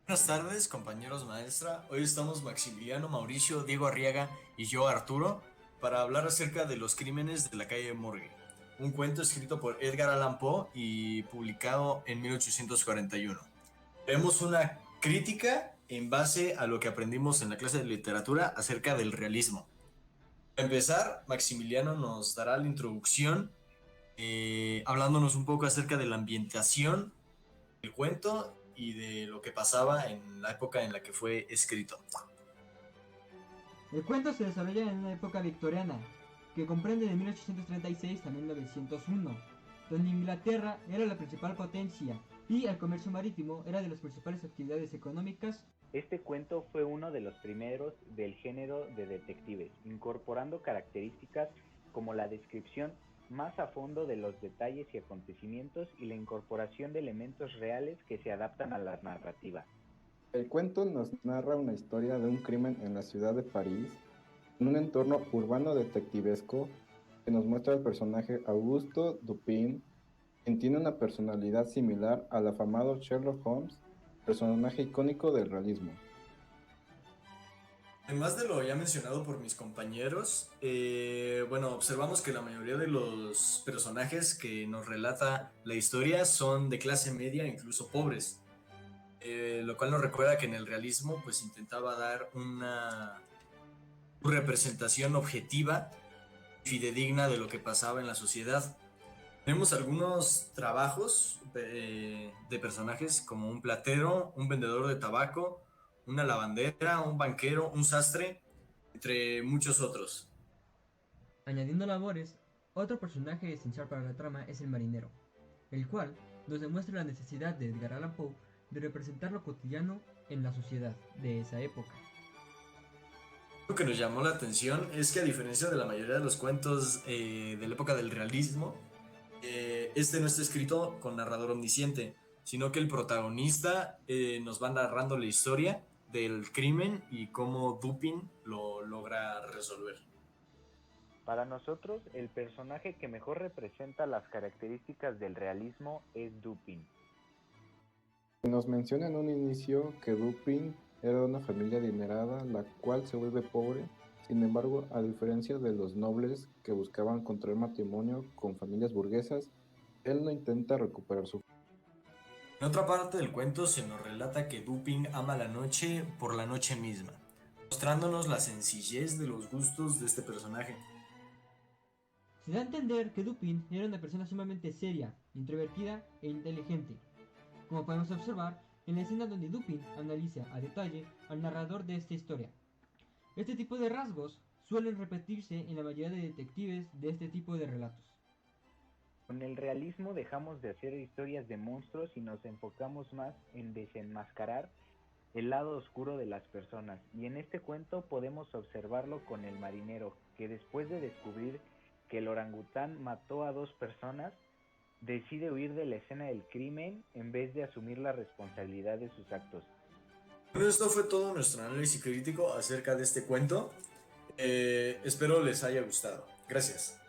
Buenas tardes, compañeros maestra. Hoy estamos Maximiliano, Mauricio, Diego Arriaga y yo, Arturo, para hablar acerca de los crímenes de la calle Morgue, un cuento escrito por Edgar Allan Poe y publicado en 1841. Vemos una crítica en base a lo que aprendimos en la clase de literatura acerca del realismo. Para empezar, Maximiliano nos dará la introducción, hablándonos un poco acerca de la ambientación el cuento y de lo que pasaba en la época en la que fue escrito. El cuento se desarrolla en una época victoriana, que comprende de 1836 a 1901, donde Inglaterra era la principal potencia y el comercio marítimo era de las principales actividades económicas. Este cuento fue uno de los primeros del género de detectives, incorporando características como la descripción más a fondo de los detalles y acontecimientos y la incorporación de elementos reales que se adaptan a la narrativa. El cuento nos narra una historia de un crimen en la ciudad de París, en un entorno urbano detectivesco que nos muestra el personaje Augusto Dupin, quien tiene una personalidad similar al afamado Sherlock Holmes, personaje icónico del realismo. Además de lo ya mencionado por mis compañeros, bueno, observamos que la mayoría de los personajes que nos relata la historia son de clase media, incluso pobres, lo cual nos recuerda que en el realismo pues intentaba dar una representación objetiva y fidedigna de lo que pasaba en la sociedad. Tenemos algunos trabajos de personajes como un platero, un vendedor de tabaco, una lavandera, un banquero, un sastre, entre muchos otros. Añadiendo labores, otro personaje esencial para la trama es el marinero, el cual nos demuestra la necesidad de Edgar Allan Poe de representar lo cotidiano en la sociedad de esa época. Lo que nos llamó la atención es que a diferencia de la mayoría de los cuentos de la época del realismo, este no está escrito con narrador omnisciente, sino que el protagonista nos va narrando la historia del crimen y cómo Dupin lo logra resolver. Para nosotros, el personaje que mejor representa las características del realismo es Dupin. Nos menciona en un inicio que Dupin era de una familia adinerada, la cual se vuelve pobre. Sin embargo, a diferencia de los nobles que buscaban contraer matrimonio con familias burguesas, él no intenta recuperar su. En otra parte del cuento se nos relata que Dupin ama la noche por la noche misma, mostrándonos la sencillez de los gustos de este personaje. Se da a entender que Dupin era una persona sumamente seria, introvertida e inteligente, como podemos observar en la escena donde Dupin analiza a detalle al narrador de esta historia. Este tipo de rasgos suelen repetirse en la mayoría de detectives de este tipo de relatos. Con el realismo dejamos de hacer historias de monstruos y nos enfocamos más en desenmascarar el lado oscuro de las personas, y en este cuento podemos observarlo con el marinero, que después de descubrir que el orangután mató a dos personas, decide huir de la escena del crimen en vez de asumir la responsabilidad de sus actos. Bueno, esto fue todo nuestro análisis crítico acerca de este cuento. Espero les haya gustado. Gracias.